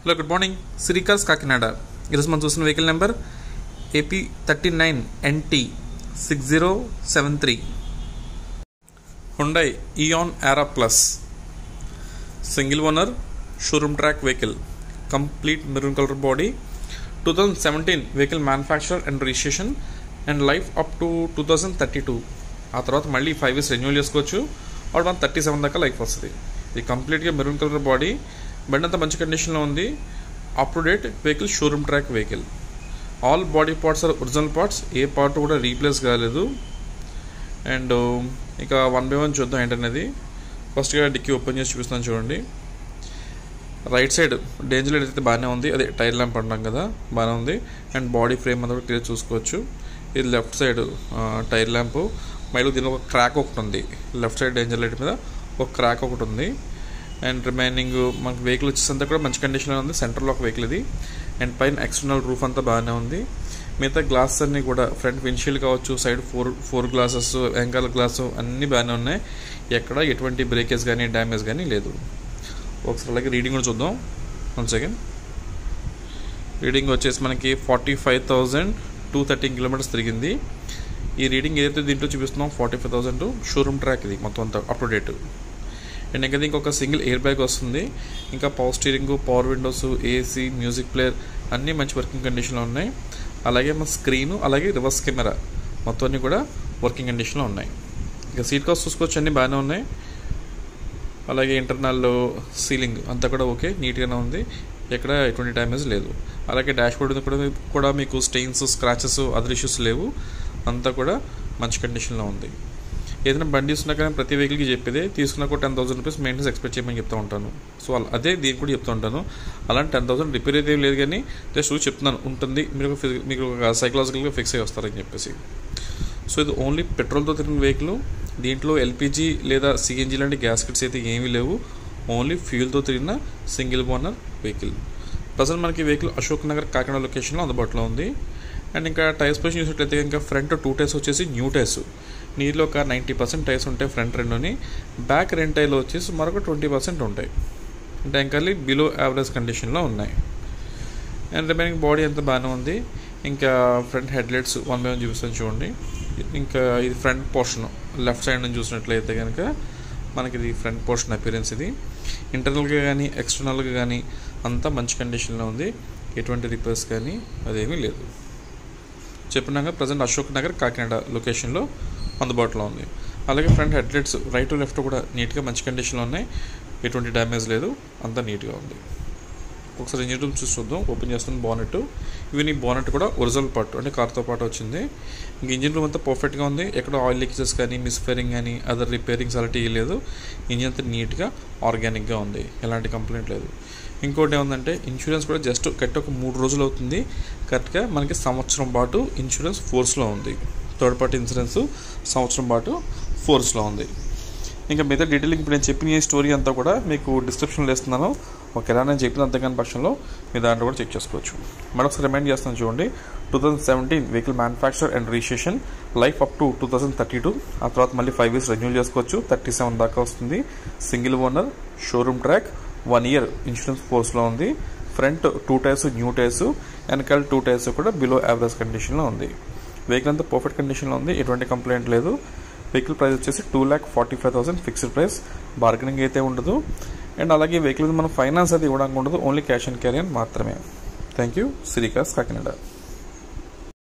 Hello good morning. Srikas Kakinada. ఈరోజు మనం చూసిన vehicle number AP39NT 6073 Hyundai Eon Era plus single owner showroom track vehicle, complete maroon colour body, 2017 vehicle manufacture and registration and life up to 2032. ఆ తర్వాత మళ్ళీ 5 years renewal చేసుకోవచ్చు. అప్పుడు 137 దాకా life వస్తుంది. ఇది కంప్లీట్గా మెరూన్ కలర్ బాడీ, బండి అంతా మంచి కండిషన్లో ఉంది. Up to date vehicle, showroom track vehicle. All body parts are original parts, ఏ పార్ట్ కూడా రీప్లేస్ కాలేదు. అండ్ ఇక 1 by 1 చూద్దాం ఏంటనేది. ఫస్ట్గా డిక్కీ ఓపెన్ చేసి చూపిస్తాను చూడండి. రైట్ సైడ్ డేంజర్ లైట్ అయితే బాగానే ఉంది, అదే టైర్ ల్యాంప్ అంటాం కదా, బాగానే ఉంది. అండ్ బాడీ ఫ్రేమ్ అంతా కూడా క్లియర్ చూసుకోవచ్చు. ఇది లెఫ్ట్ సైడ్ టైర్ ల్యాంపు, మైలు దీనిలో ఒక క్రాక్ ఒకటి ఉంది. లెఫ్ట్ సైడ్ డేంజర్ లైట్ మీద ఒక క్రాక్ ఒకటి ఉంది. అండ్ రిమైనింగ్ మనకి వెహికల్ వచ్చేసంతా కూడా మంచి కండిషన్లో ఉంది. సెంటర్లో ఒక వెహికల్ ఇది. అండ్ పైన ఎక్స్టర్నల్ రూఫ్ అంతా బాగానే ఉంది. మిగతా గ్లాసెస్ అన్నీ కూడా ఫ్రంట్ విండ్షీల్డ్ కావచ్చు, సైడ్ ఫోర్ గ్లాసెస్, వెంకాల గ్లాసు అన్నీ బాగానే ఉన్నాయి. ఎక్కడ ఎటువంటి బ్రేకేజ్ కానీ డ్యామేజ్ కానీ లేదు. ఒకసారి అలాగే రీడింగ్ కూడా చూద్దాం. 1 second. రీడింగ్ వచ్చేసి మనకి 45,213 kilometers తిరిగింది. ఈ రీడింగ్ ఏదైతే దీంట్లో చూపిస్తున్నాం 45,000 షోరూమ్ ట్రాక్, ఇది మొత్తం అంతా అప్ టు డేట్. అండ్ ఇంకా ఇంకొక సింగిల్ ఎయిర్ బ్యాగ్ వస్తుంది. ఇంకా power steering, power Windows, AC, music player అన్నీ మంచి వర్కింగ్ కండిషన్లో ఉన్నాయి. అలాగే మన స్క్రీను, అలాగే రివర్స్ కెమెరా మొత్తం అన్నీ కూడా వర్కింగ్ కండిషన్లో ఉన్నాయి. ఇంకా సీట్ కవర్స్ చూసుకోవచ్చు, అన్నీ బాగానే ఉన్నాయి. అలాగే ఇంటర్నల్ సీలింగ్ అంతా కూడా ఓకే, నీట్గానే ఉంది, ఎక్కడ ఎటువంటి డ్యామేజ్ లేదు. అలాగే డాష్ బోర్డ్ కూడా మీకు స్టెయిన్స్, స్క్రాచెస్, అదర్ ఇష్యూస్ లేవు. అంతా కూడా మంచి కండిషన్లో ఉంది. ఏదైనా బండి ఇస్తున్నా కానీ ప్రతి వెహికల్కి చెప్పేదే, తీసుకున్నా కూడా 10,000 rupees మెయింటెనెన్స్ ఎక్స్పెక్ట్ చేయమని చెప్తూ ఉంటాను. సో అదే దీనికి కూడా చెప్తూ ఉంటాను. అలాంటి 10,000 రిపేర్ అయితే లేదు, కానీ జస్ట్ చెప్తున్నాను ఉంటుంది, మీకు సైకలాజికల్గా ఫిక్స్ అయ్యి వస్తారని చెప్పేసి. సో ఇది ఓన్లీ పెట్రోల్తో తిరిగిన వెహికల్. దీంట్లో ఎల్పిజి లేదా సిఎన్జి లాంటి గ్యాస్ కిట్స్ అయితే ఏమీ లేవు. ఓన్లీ ఫ్యూయల్తో తిరిగిన సింగిల్ ఓనర్ వెహికల్. ప్రజెంట్ మనకి వెహికల్ అశోక్ నగర్ కాకినాడ లొకేషన్లో అందుబాటులో ఉంది. అండ్ ఇంకా టైర్స్ పొజిషన్ చూసినట్లయితే ఇంకా ఫ్రంట్ 2 టైర్స్ వచ్చేసి న్యూ టైర్స్. నీలో ఒక 90% టైర్స్ ఉంటాయి ఫ్రంట్ రెండుని. బ్యాక్ 2 టైర్లు వచ్చేసి మరొక 20% ఉంటాయి. అంటే ఇంకా బిలో యావరేజ్ కండిషన్లో ఉన్నాయి. అండ్ రిమైనింగ్ బాడీ అంతా బాగానే ఉంది. ఇంకా ఫ్రంట్ హెడ్లైట్స్ 1 by 1 చూపిస్తాను చూడండి. ఇంకా ఇది ఫ్రంట్ పోర్షన్, లెఫ్ట్ సైడ్ నుంచి చూసినట్లయితే కనుక మనకి ఇది ఫ్రంట్ పోర్షన్ అపీరెన్స్. ఇది ఇంటర్నల్గా కానీ ఎక్స్టర్నల్గా కానీ అంతా మంచి కండిషన్లో ఉంది. ఎటువంటి రిపేర్స్ కానీ అదేమీ లేదు. చెప్పినాక ప్రజెంట్ అశోక్ నగర్ కాకినాడ లొకేషన్లో అందుబాటులో ఉంది. అలాగే ఫ్రంట్ హెడ్లైట్స్ రైట్ లెఫ్ట్ కూడా నీట్గా మంచి కండిషన్లో ఉన్నాయి. ఎటువంటి డ్యామేజ్ లేదు, అంతా నీట్గా ఉంది. ఒకసారి ఇంజిన్ రూమ్ చూసి చూద్దాం. ఓపెన్ చేస్తుంది బానెట్. ఈవెన్ ఈ బానెట్ కూడా ఒరిజినల్ పార్ట్, అంటే కార్తో పాటు వచ్చింది. ఇంక ఇంజిన్ రూమ్ అంతా పర్ఫెక్ట్గా ఉంది. ఎక్కడ ఆయిల్ లీకేజెస్ కానీ, మిస్ఫైరింగ్ కానీ, అదర్ రిపేరింగ్స్ అలాంటివి లేదు. ఇంజిన్ అంతా నీట్గా ఆర్గానిక్గా ఉంది, ఎలాంటి కంప్లైంట్ లేదు. ఇంకోటి ఏముందంటే ఇన్సూరెన్స్ కూడా జస్ట్ కరెక్ట్ ఒక 3 రోజులు అవుతుంది. కరెక్ట్గా మనకి సంవత్సరం పాటు ఇన్సూరెన్స్ ఫోర్స్లో ఉంది. థర్డ్ పార్టీ ఇన్సూరెన్స్ సంవత్సరం పాటు ఫోర్స్లో ఉంది. ఇంకా మిగతా డీటెయిలింగ్ ఇప్పుడు నేను చెప్పిన ఈ స్టోరీ అంతా కూడా మీకు డిస్క్రిప్షన్లో ఇస్తున్నాను. ఒకవేళ నేను చెప్పిన అంతగాని పక్షంలో మీ దాంట్లో కూడా చెక్ చేసుకోవచ్చు. మరొకసారి రిమైండ్ చేస్తాను చూడండి. 2017 vehicle manufacture and registration, life up to 2032. ఆ తర్వాత మళ్ళీ 5 years రెన్యూవల్ చేసుకోవచ్చు. 37 దాకా వస్తుంది. Single owner, showroom track, 1 year insurance ఫోర్స్లో ఉంది. ఫ్రంట్ 2 టైర్స్ న్యూ టైర్స్, వెనకాల 2 టైర్స్ కూడా బిలో యావరేజ్ కండిషన్లో ఉంది. వెహికల్ అంతా పర్ఫెక్ట్ కండిషన్లో ఉంది, ఎటువంటి కంప్లైంట్ లేదు. వెహికల్ ప్రైస్ వచ్చేసి 2,45,000 ఫిక్స్డ్ ప్రైస్, బార్గెనింగ్ అయితే ఉండదు. అండ్ అలాగే వెహికల్ మనం ఫైనాన్స్ అది ఇవ్వడానికి ఉండదు, ఓన్లీ క్యాష్ అండ్ క్యారీ మాత్రమే. Thank you. శ్రీకాస్ కాకినాడ.